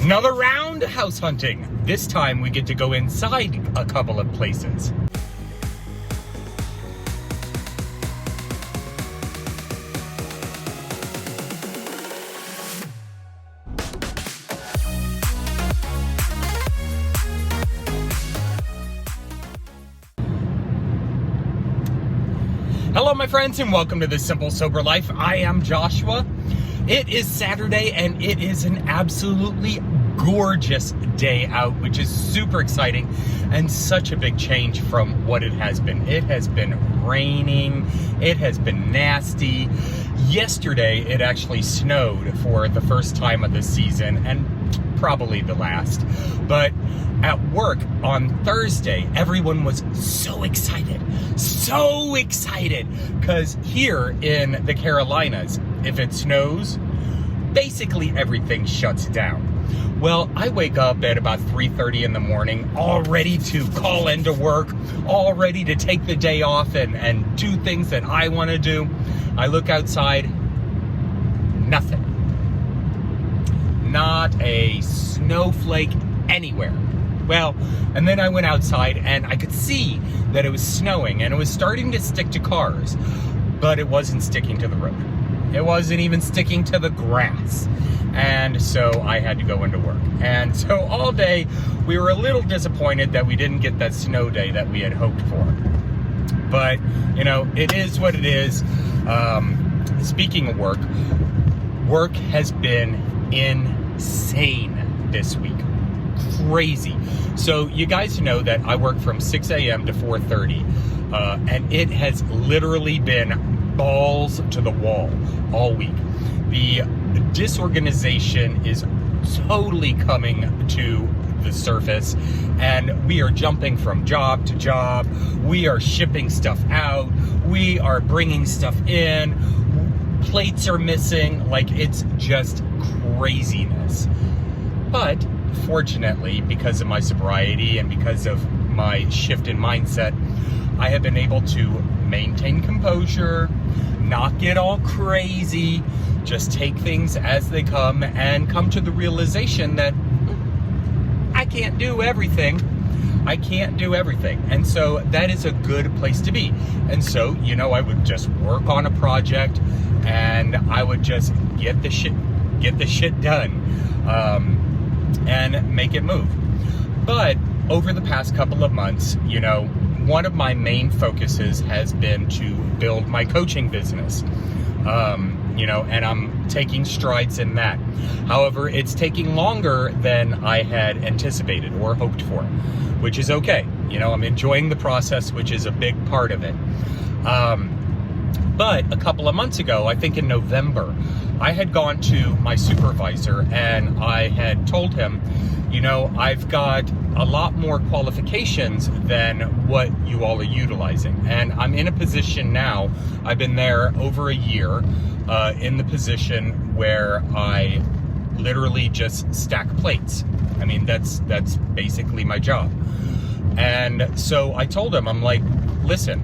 Another round house hunting. This time we get to go inside a couple of places. Hello my friends and welcome to The Simple Sober Life. I am Joshua. It is Saturday and it is an absolutely gorgeous day out, which is super exciting and such a big change from what it has been. It has been raining, it has been nasty. Yesterday it actually snowed for the first time of the season and probably the last. But at work on Thursday, everyone was so excited because here in the Carolinas, if it snows, basically everything shuts down. Well, I wake up at about 3:30 in the morning, all ready to call into work, all ready to take the day off and do things that I want to do. I look outside, nothing. Not a snowflake anywhere. Well, and then I went outside and I could see that it was snowing and it was starting to stick to cars, but it wasn't sticking to the road. It wasn't even sticking to the grass. And so I had to go into work. And so all day we were a little disappointed that we didn't get that snow day that we had hoped for. But, you know, it is what it is. Speaking of work, work has been insane this week. Crazy. So you guys know that I work from 6 a.m. to 4:30, and it has literally been balls to the wall all week. The disorganization is totally coming to the surface, and we are jumping from job to job. We are shipping stuff out. We are bringing stuff in. Plates are missing. Like, it's just craziness. But fortunately, because of my sobriety and because of my shift in mindset, I have been able to maintain composure, not get all crazy, just take things as they come and come to the realization that I can't do everything. I can't do everything. And so that is a good place to be. And so, you know, I would just work on a project and I would just get the shit done. And make it move. But over the past couple of months, you know, one of my main focuses has been to build my coaching business. You know, and I'm taking strides in that. However, it's taking longer than I had anticipated or hoped for, which is okay. You know, I'm enjoying the process, which is a big part of it. But a couple of months ago, I think in November, I had gone to my supervisor and I had told him, you know, I've got a lot more qualifications than what you all are utilizing. And I'm in a position now, I've been there over a year, in the position where I literally just stack plates. I mean, that's basically my job. And so I told him, I'm like, listen,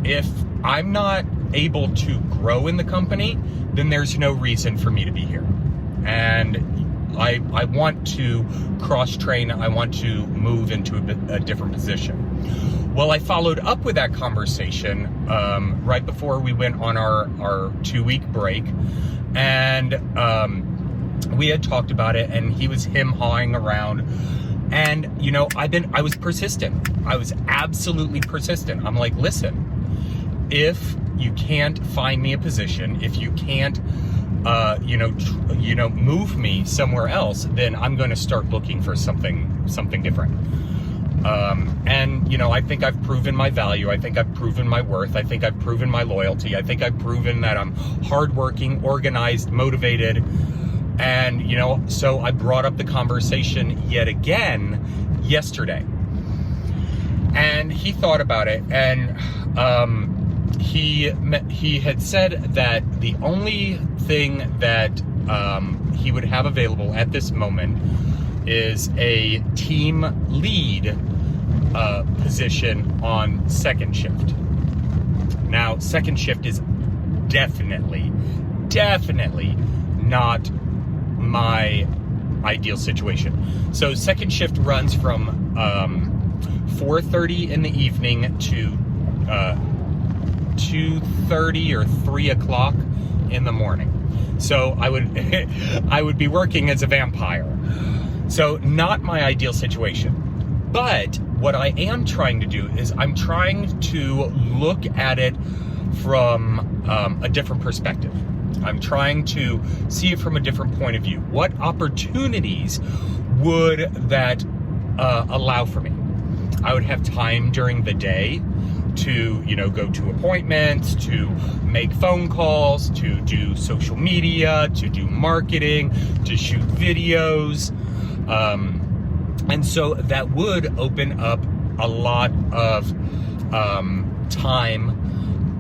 if I'm not able to grow in the company, then there's no reason for me to be here. And I want to cross-train, I want to move into a different position. Well, I followed up with that conversation right before we went on our 2-week break. And we had talked about it and he was hawing around. And, you know, I was persistent. I was absolutely persistent. I'm like, listen, if you can't find me a position, if you can't, move me somewhere else, then I'm going to start looking for something different. And, you know, I think I've proven my value. I think I've proven my worth. I think I've proven my loyalty. I think I've proven that I'm hardworking, organized, motivated. And, you know, so I brought up the conversation yet again yesterday. And he thought about it, and he had said that the only thing that he would have available at this moment is a team lead position on second shift. Now, second shift is definitely not my ideal situation. So second shift runs from 4:30 in the evening to 2:30 or 3 o'clock in the morning. So I would be working as a vampire. So not my ideal situation. But what I am trying to do is I'm trying to look at it from a different perspective. I'm trying to see it from a different point of view. What opportunities would that allow for me? I would have time during the day to, go to appointments, to make phone calls, to do social media, to do marketing, to shoot videos. And so that would open up a lot of time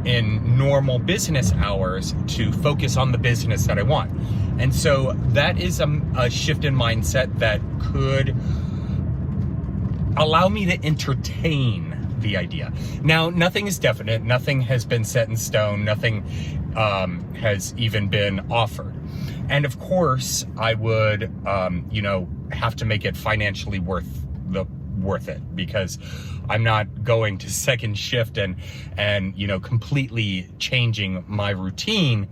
in normal business hours to focus on the business that I want. And so that is a shift in mindset that could allow me to entertain the idea. Now, nothing is definite. Nothing has been set in stone. Nothing has even been offered. And of course, I would, have to make it financially worth it, because I'm not going to second shift and completely changing my routine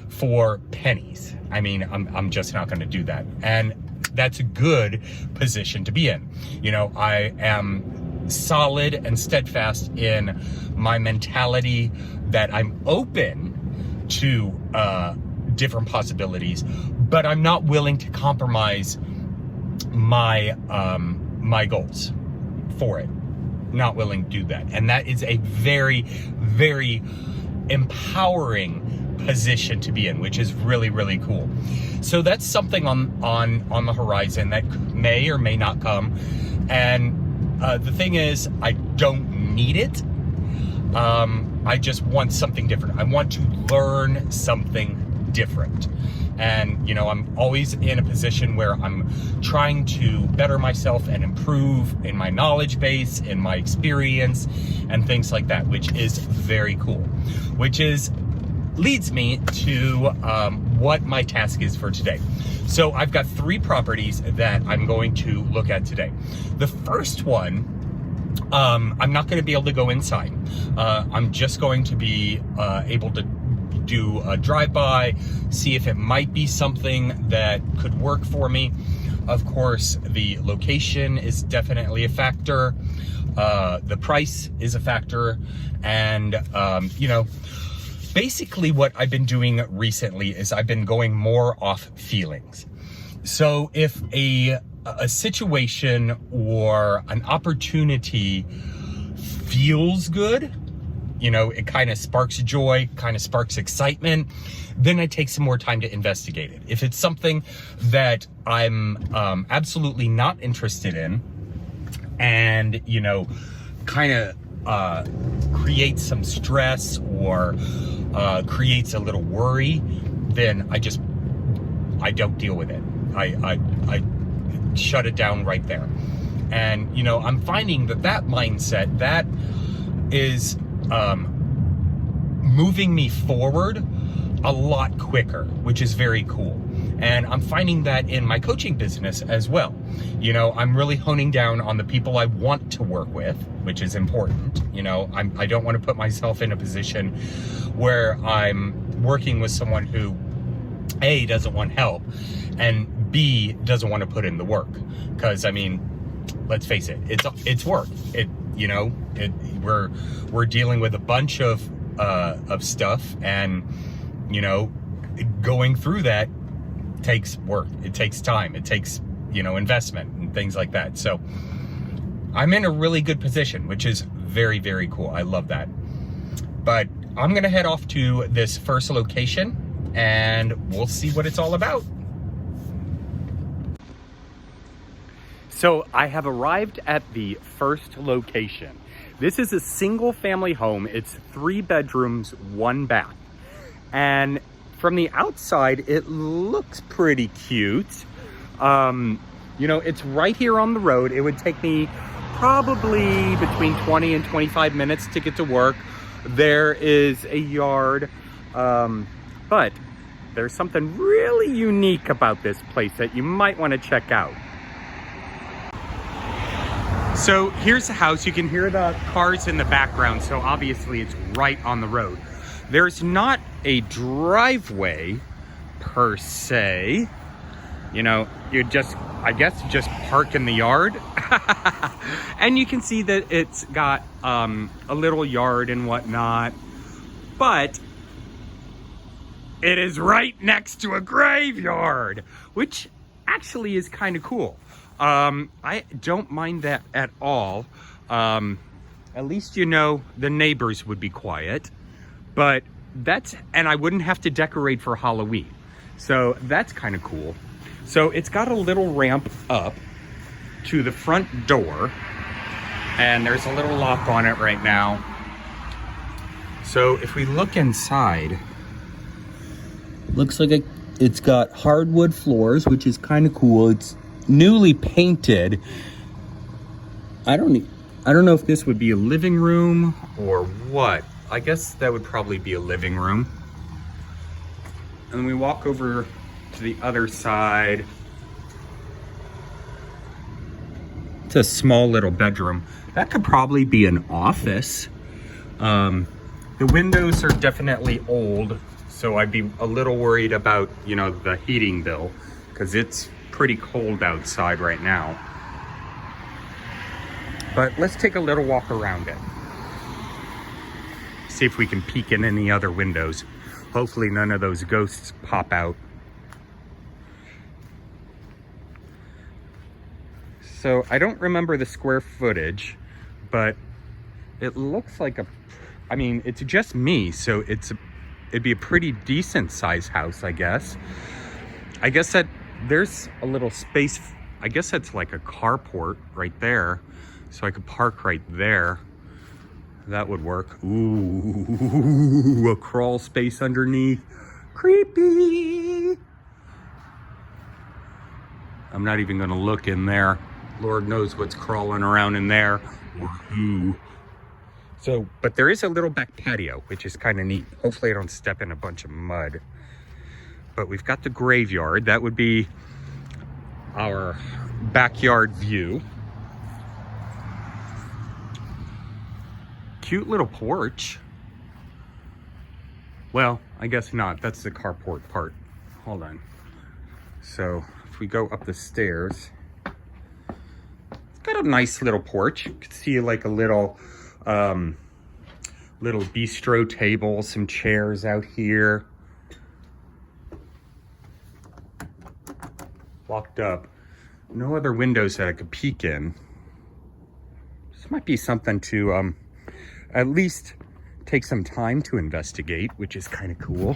for pennies. I mean, I'm just not going to do that. And that's a good position to be in. I am solid and steadfast in my mentality that I'm open to different possibilities, but I'm not willing to compromise my goals for it. Not willing to do that. And that is a very, very empowering position to be in, which is really, really cool. So that's something on the horizon that may or may not come. And the thing is, I don't need it. I just want something different. I want to learn something different. And, I'm always in a position where I'm trying to better myself and improve in my knowledge base, in my experience, and things like that, which is very cool. Leads me to what my task is for today. So I've got 3 properties that I'm going to look at today. The first one, I'm not going to be able to go inside. I'm just going to be able to do a drive-by, see if it might be something that could work for me. Of course, the location is definitely a factor. The price is a factor. And, basically what I've been doing recently is I've been going more off feelings. So if a situation or an opportunity feels good, it kind of sparks joy, kind of sparks excitement, then I take some more time to investigate it. If it's something that I'm absolutely not interested in and, kind of creates some stress or creates a little worry, then I don't deal with it. I shut it down right there. And, I'm finding that mindset, that is moving me forward a lot quicker, which is very cool. And I'm finding that in my coaching business as well. I'm really honing down on the people I want to work with, which is important. I don't want to put myself in a position where I'm working with someone who A, doesn't want help, and B, doesn't want to put in the work. Because let's face it, it's work. We're dealing with a bunch of stuff, and going through that takes work. It takes time. It takes investment and things like that. So I'm in a really good position, which is very, very cool. I love that. But I'm gonna head off to this first location and we'll see what it's all about. So I have arrived at the first location. This is a single family home. It's 3 bedrooms, 1 bath. And from the outside, it looks pretty cute. It's right here on the road. It would take me probably between 20 and 25 minutes to get to work. There is a yard, but there's something really unique about this place that you might want to check out. So here's the house. You can hear the cars in the background, so obviously it's right on the road. There's not a driveway per se. You know, you just, I guess, just park in the yard. And you can see that it's got a little yard and whatnot, but it is right next to a graveyard, which actually is kind of cool. I don't mind that at all. At least, you know, the neighbors would be quiet, but and I wouldn't have to decorate for Halloween. So that's kind of cool. So it's got a little ramp up to the front door, and there's a little lock on it right now. So if we look inside, looks like it's got hardwood floors, which is kind of cool. It's newly painted. I don't know if this would be a living room or what. I guess that would probably be a living room. And we walk over to the other side. It's a small little bedroom. That could probably be an office. The windows are definitely old, so I'd be a little worried about, you know, the heating bill, because it's pretty cold outside right now. But let's take a little walk around it. See if we can peek in any other windows. Hopefully none of those ghosts pop out. So I don't remember the square footage, but it looks like I mean, it's just me, so it'd be a pretty decent sized house, I guess. I guess that there's a little space. I guess that's like a carport right there. So I could park right there. That would work. Ooh, a crawl space underneath. Creepy. I'm not even gonna look in there. Lord knows what's crawling around in there. Ooh. So, but there is a little back patio, which is kind of neat. Hopefully I don't step in a bunch of mud. But we've got the graveyard. That would be our backyard view. Cute little porch. Well, I guess not. That's the carport part. Hold on. So if we go up the stairs, it's got a nice little porch. You can see like a little bistro table, some chairs out here. Locked up. No other windows that I could peek in. This might be something to at least take some time to investigate, which is kind of cool.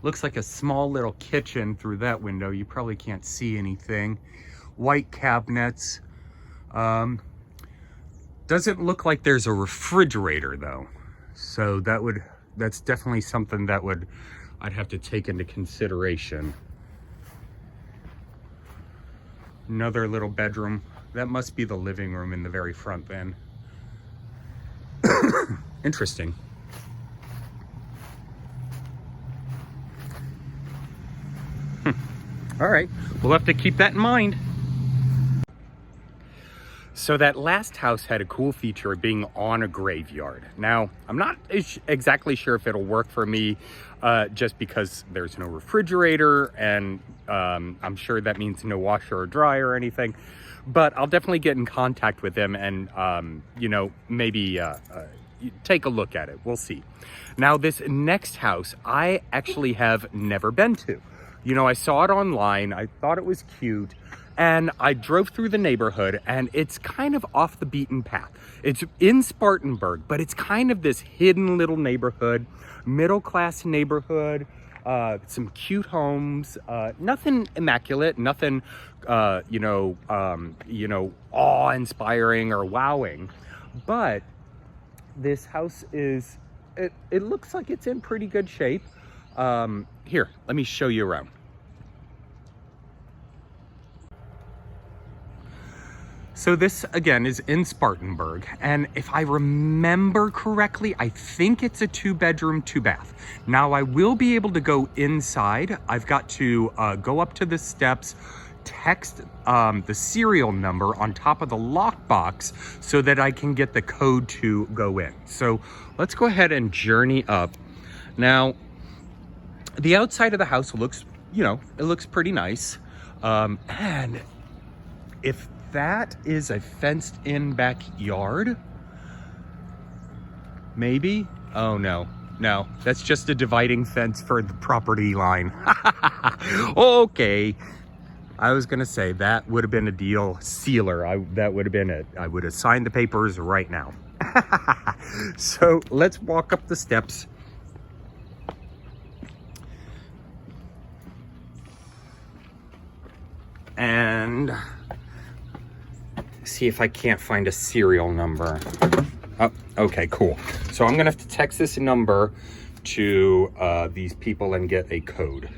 Looks like a small little kitchen through that window. You probably can't see anything. White cabinets. Doesn't look like there's a refrigerator though. So that's definitely something that I'd have to take into consideration. Another little bedroom. That must be the living room in the very front then. Interesting. All right, we'll have to keep that in mind. So that last house had a cool feature of being on a graveyard. Now, I'm not exactly sure if it'll work for me just because there's no refrigerator, and I'm sure that means no washer or dryer or anything. But I'll definitely get in contact with them and, you know, maybe take a look at it. We'll see. Now, this next house, I actually have never been to. You know, I saw it online. I thought it was cute. And I drove through the neighborhood, and it's kind of off the beaten path. It's in Spartanburg, but it's kind of this hidden little neighborhood, middle-class neighborhood, some cute homes, nothing immaculate, nothing, awe-inspiring or wowing. But this house is, it looks like it's in pretty good shape. Here, let me show you around. So this, again, is in Spartanburg. And if I remember correctly, I think it's a 2-bedroom, 2-bath. Now, I will be able to go inside. I've got to go up to the steps, text the serial number on top of the lockbox so that I can get the code to go in. So let's go ahead and journey up. Now, the outside of the house looks, you know, it looks pretty nice. And if that is a fenced in backyard, maybe? Oh no, that's just a dividing fence for the property line. Okay. I was gonna say that would have been a deal sealer. That would have been it. I would have signed the papers right now. So let's walk up the steps. And see if I can't find a serial number. Oh, okay, cool. So I'm gonna have to text this number to these people and get a code.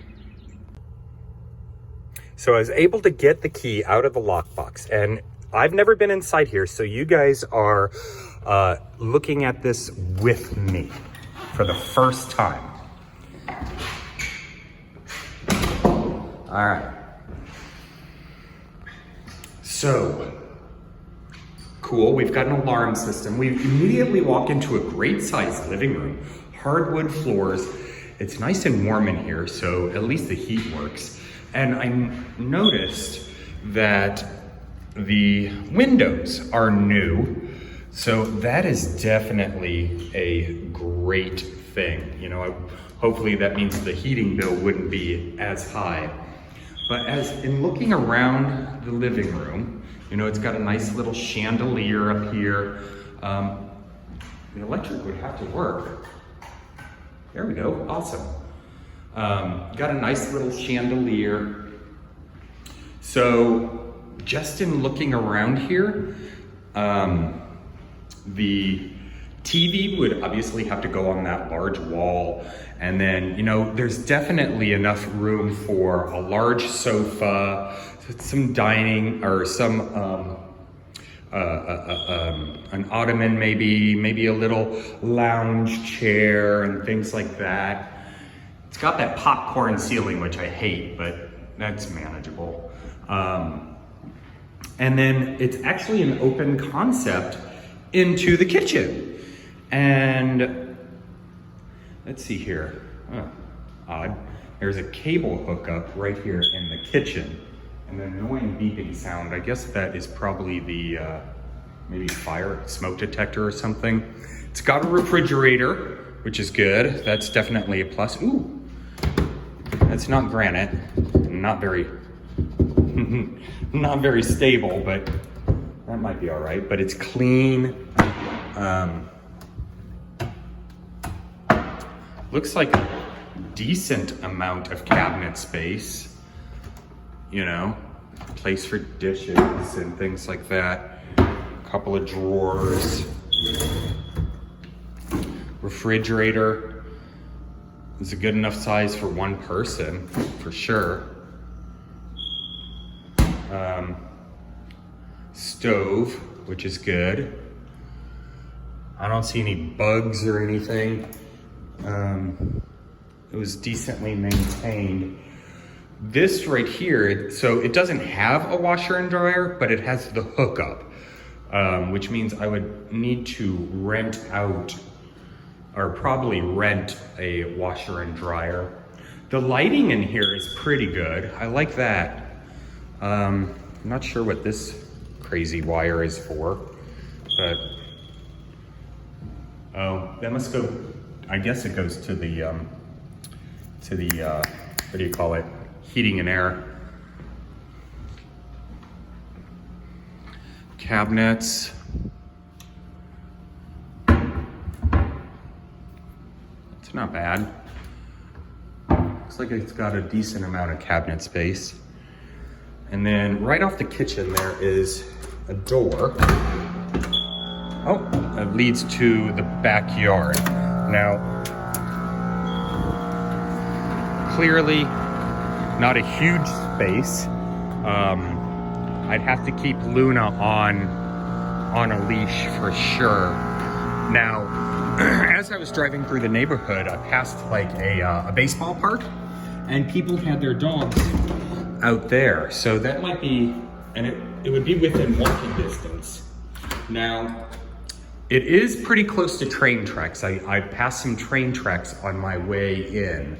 So I was able to get the key out of the lockbox, and I've never been inside here, so you guys are looking at this with me for the first time. All right. So, cool, we've got an alarm system. We immediately walk into a great sized living room, hardwood floors. It's nice and warm in here, so at least the heat works. And I noticed that the windows are new, so that is definitely a great thing. You know, hopefully that means the heating bill wouldn't be as high. But as in looking around the living room, you know, it's got a nice little chandelier up here. The electric would have to work. There we go, awesome. Got a nice little chandelier. So just in looking around here, the TV would obviously have to go on that large wall. And then, you know, there's definitely enough room for a large sofa, some dining, or some, an ottoman maybe a little lounge chair and things like that. It's got that popcorn ceiling, which I hate, but that's manageable. And then it's actually an open concept into the kitchen. And let's see here, odd. There's a cable hookup right here in the kitchen. And an annoying beeping sound. I guess that is probably the, maybe fire, smoke detector or something. It's got a refrigerator, which is good. That's definitely a plus. Ooh, that's not granite. Not very, not very stable, but that might be all right. But it's clean. Looks like a decent amount of cabinet space, you know, place for dishes and things like that. A couple of drawers. Refrigerator is a good enough size for one person, for sure. Stove, which is good. I don't see any bugs or anything. It was decently maintained. This right here, so it doesn't have a washer and dryer, but it has the hookup, which means I would need to rent out, or probably rent a washer and dryer. The lighting in here is pretty good. I like that. I'm not sure what this crazy wire is for, but oh, that must go, I guess it goes to the what do you call it? Heating and air. Cabinets. It's not bad. Looks like it's got a decent amount of cabinet space. And then right off the kitchen there is a door. Oh, it leads to the backyard. Now, clearly not a huge space, I'd have to keep Luna on a leash for sure. Now, as I was driving through the neighborhood, I passed like a baseball park, and people had their dogs out there. So that might be, and it would be within walking distance. Now, it is pretty close to train tracks. I passed some train tracks on my way in.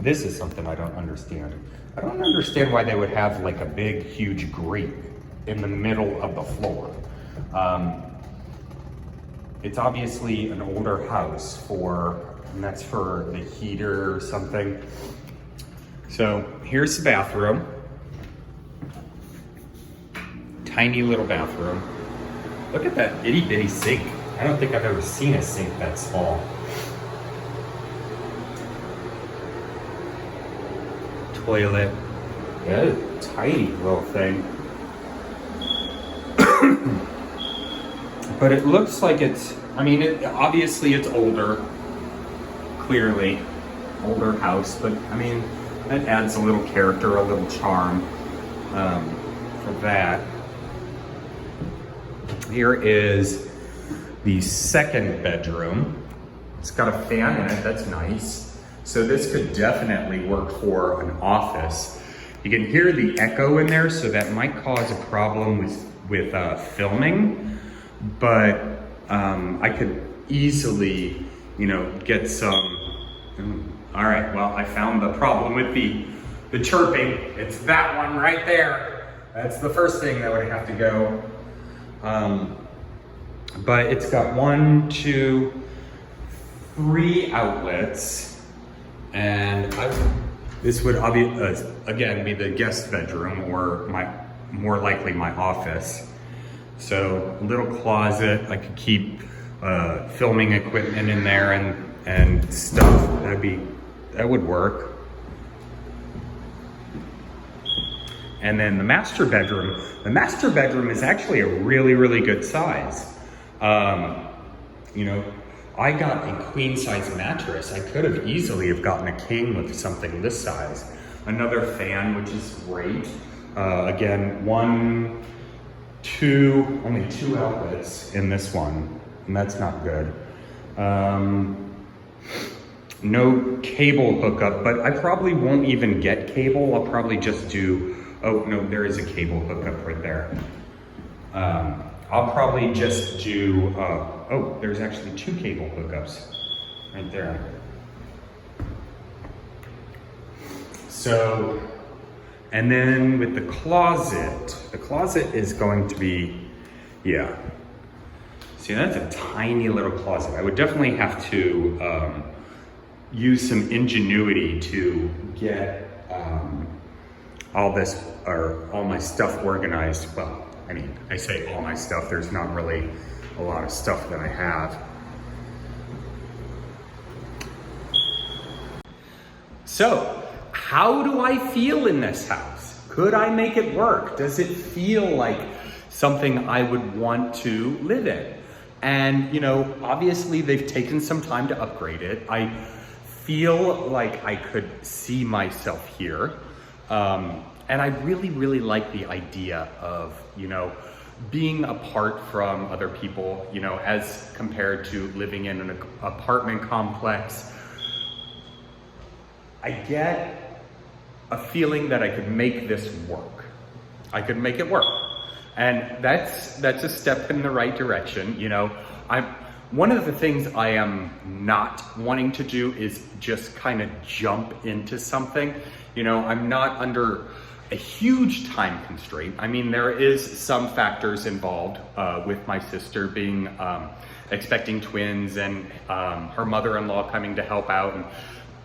This is something I don't understand. I don't understand why they would have like a big, huge grate in the middle of the floor. It's obviously an older house and that's for the heater or something. So here's the bathroom. Tiny little bathroom. Look at that itty bitty sink. I don't think I've ever seen a sink that small. Toilet. Yeah, tiny little thing. But it looks like it's, I mean, obviously it's older. Clearly, older house, but I mean, that adds a little character, a little charm for that. Here is the second bedroom. It's got a fan in it, that's nice. So this could definitely work for an office. You can hear the echo in there, so that might cause a problem with filming, but I could easily, get some. All right, well, I found the problem with the chirping. It's that one right there. That's the first thing that would have to go. But it's got 1, 2, 3 outlets, and this would again be the guest bedroom, or more likely my office. So a little closet. I could keep filming equipment in there and stuff. That would work. And then the master bedroom. The master bedroom is actually a really, really good size. I got a queen size mattress. I could have easily have gotten a king with something this size. Another fan, which is great. Again, only 2 outlets in this one, and that's not good. No cable hookup, but I probably won't even get cable. I'll probably just do, oh no, there is a cable hookup right there. I'll probably just do, oh, there's actually 2 cable hookups right there. So, and then with the closet is going to be, yeah. See, that's a tiny little closet. I would definitely have to use some ingenuity to get all my stuff organized. Well, I mean, I say all my stuff, there's not really a lot of stuff that I have. So, how do I feel in this house? Could I make it work? Does it feel like something I would want to live in? And, obviously they've taken some time to upgrade it. I feel like I could see myself here. And I really, really like the idea of, being apart from other people, as compared to living in an apartment complex. I get a feeling that I could make this work. I could make it work. And that's a step in the right direction. One of the things I am not wanting to do is just kind of jump into something. I'm not under a huge time constraint. I mean, there is some factors involved with my sister being expecting twins and her mother-in-law coming to help out.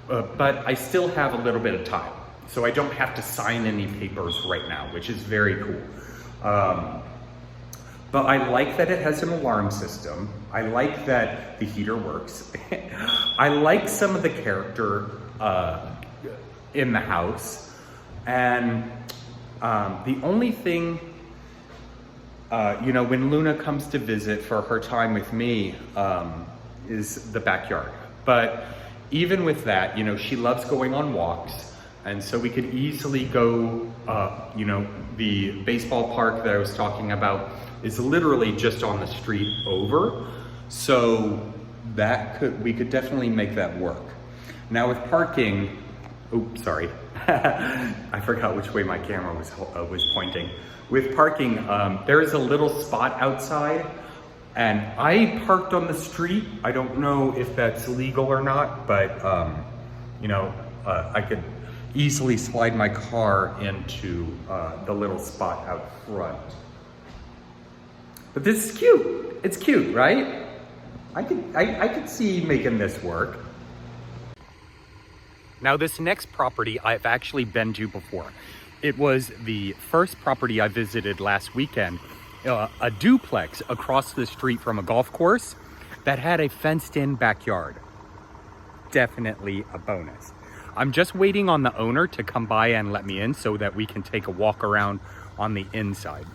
But I still have a little bit of time. So I don't have to sign any papers right now, which is very cool. But I like that it has an alarm system. I like that the heater works. I like some of the character in the house. And the only thing, when Luna comes to visit for her time with me, is the backyard. But even with that, she loves going on walks. And so we could easily go, you know, the baseball park that I was talking about is literally just on the street over. So we could definitely make that work. Now with parking, oops, sorry. I forgot which way my camera was pointing. With parking, there is a little spot outside, and I parked on the street. I don't know if that's legal or not, but you know, I could easily slide my car into the little spot out front. But this is cute. It's cute, right? I could see making this work. Now this next property I've actually been to before. It was the first property I visited last weekend, a duplex across the street from a golf course that had a fenced-in backyard. Definitely a bonus. I'm just waiting on the owner to come by and let me in so that we can take a walk around on the inside.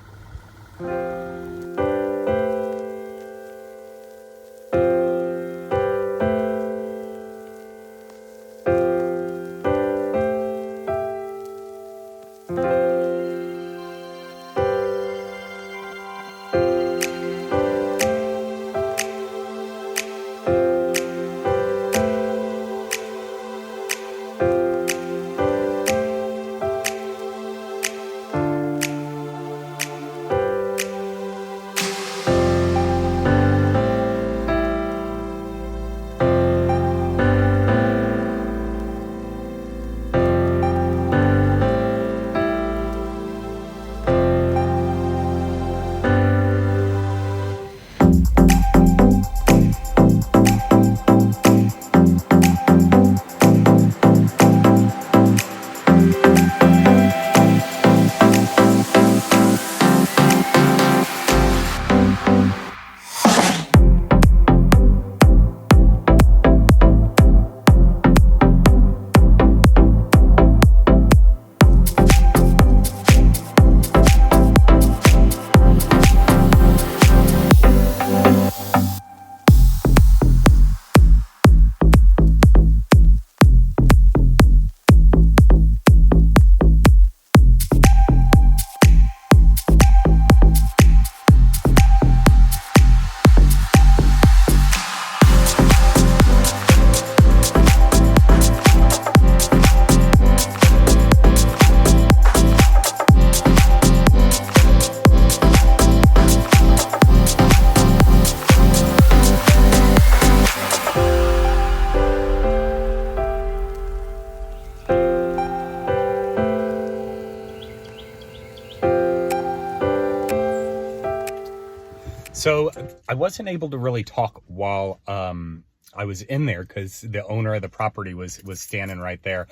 So I wasn't able to really talk while I was in there because the owner of the property was standing right there.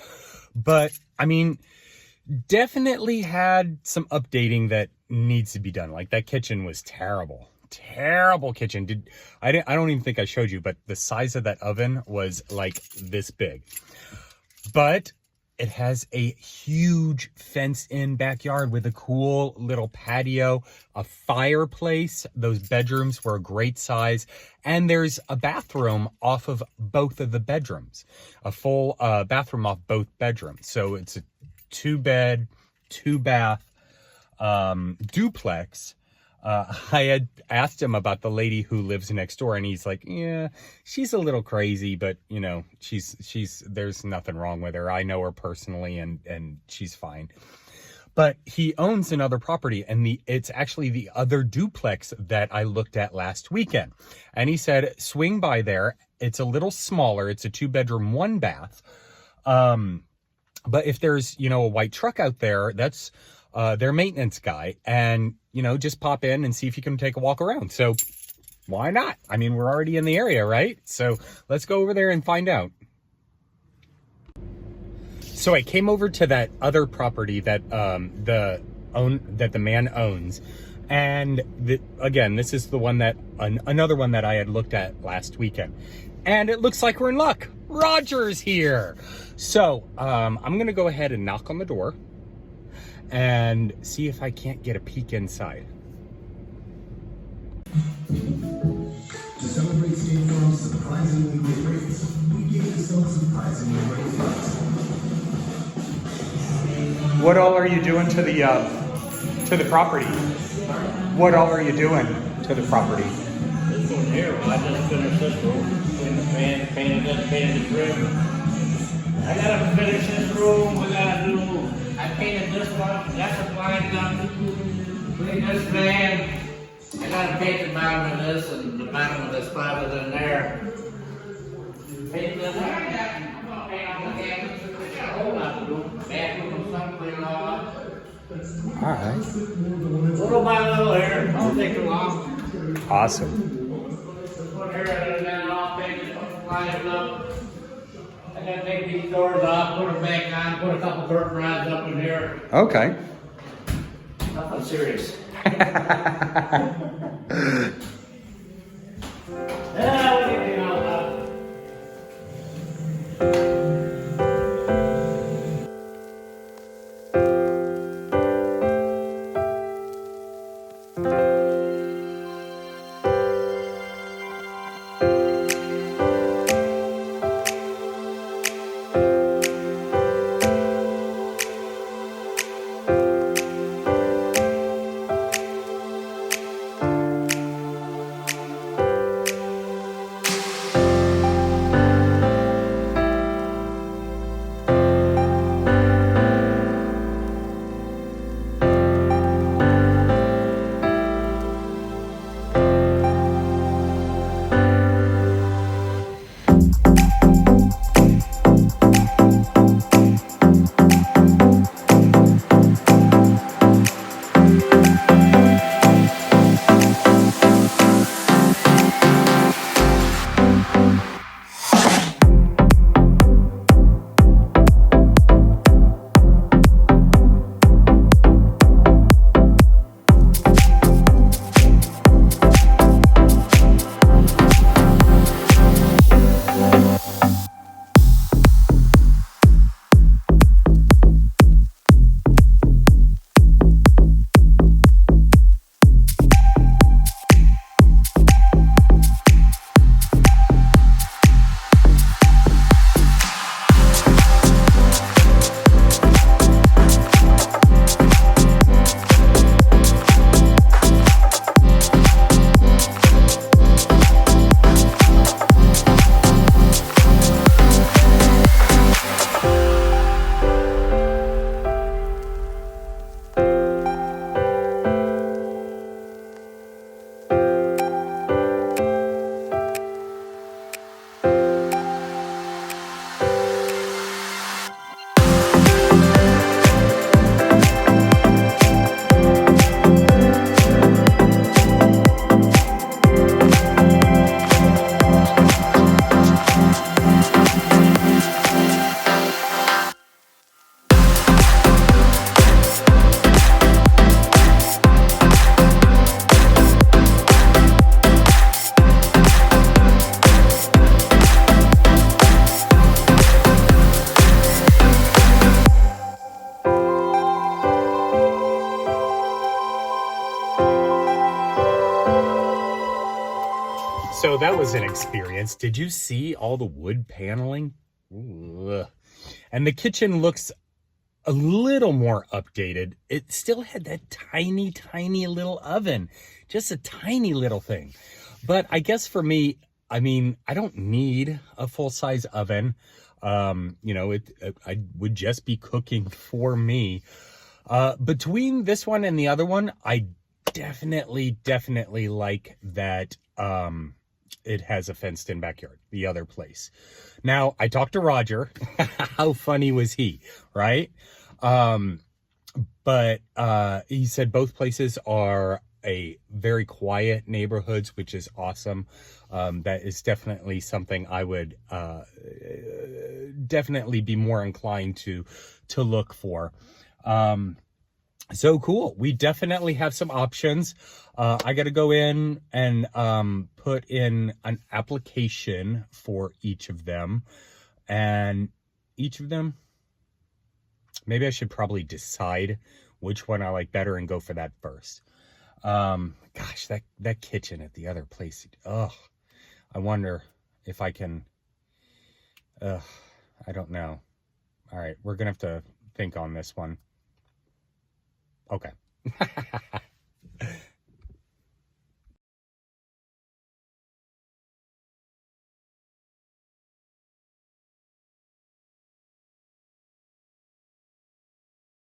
But I mean, definitely had some updating that needs to be done. Like that kitchen was terrible. Terrible kitchen. I don't even think I showed you, but the size of that oven was like this big. But it has a huge fenced-in backyard with a cool little patio, a fireplace. Those bedrooms were a great size. And there's a bathroom off of both of the bedrooms. A full bathroom off both bedrooms. So it's a 2-bed, 2-bath duplex. I had asked him about the lady who lives next door, and he's like, yeah, she's a little crazy, but you know, there's nothing wrong with her. I know her personally, and she's fine. But he owns another property, and it's actually the other duplex that I looked at last weekend. And he said, swing by there. It's a little smaller. It's a 2-bedroom, 1-bath. But if there's, you know, a white truck out there, that's their maintenance guy, and you know, just pop in and see if you can take a walk around. So why not? I mean, we're already in the area, right? So let's go over there and find out. So I came over to that other property that the man owns, and again, this is the one that another one that I had looked at last weekend, and it looks like we're in luck. Roger's here. So I'm gonna go ahead and knock on the door and see if I can't get a peek inside. To celebrate State Farm's surprisingly great rates, we gave yourself surprisingly great rates. What all are you doing to the property? What all are you doing to the property? This one here, well, I just finished this room, in the fan, painted this room. I gotta finish this room, I painted this one, that's a blind gun. Clean this fan. I gotta paint the bottom of this and the bottom of this closet in there. Paint this, I'm gonna paint all the cabinets, I got a whole lot to do. Bathroom and stuff, clean it all up. All right. Little by little here, don't take too long. Awesome. Put here and then I'll paint it, line it up. I gotta take these doors off, put them back on, put a couple curtain rods up in here. Okay. Nothing serious. Yeah, what do you know? So that was an experience. Did you see all the wood paneling? Ooh. And the kitchen looks a little more updated. It still had that tiny, tiny little oven. Just a tiny little thing. But I guess for me, I mean, I don't need a full-size oven. You know, I would just be cooking for me. Between this one and the other one, I definitely like that it has a fenced-in backyard, the other place. Now, I talked to Roger. How funny was he, right? But he said both places are a very quiet neighborhoods, which is awesome. That is definitely something I would definitely be more inclined to look for. So cool. We definitely have some options. I got to go in and put in an application for each of them. And each of them, maybe I should probably decide which one I like better and go for that first. Gosh, that kitchen at the other place. Ugh. I wonder if I can. I don't know. All right, we're gonna have to think on this one. Okay.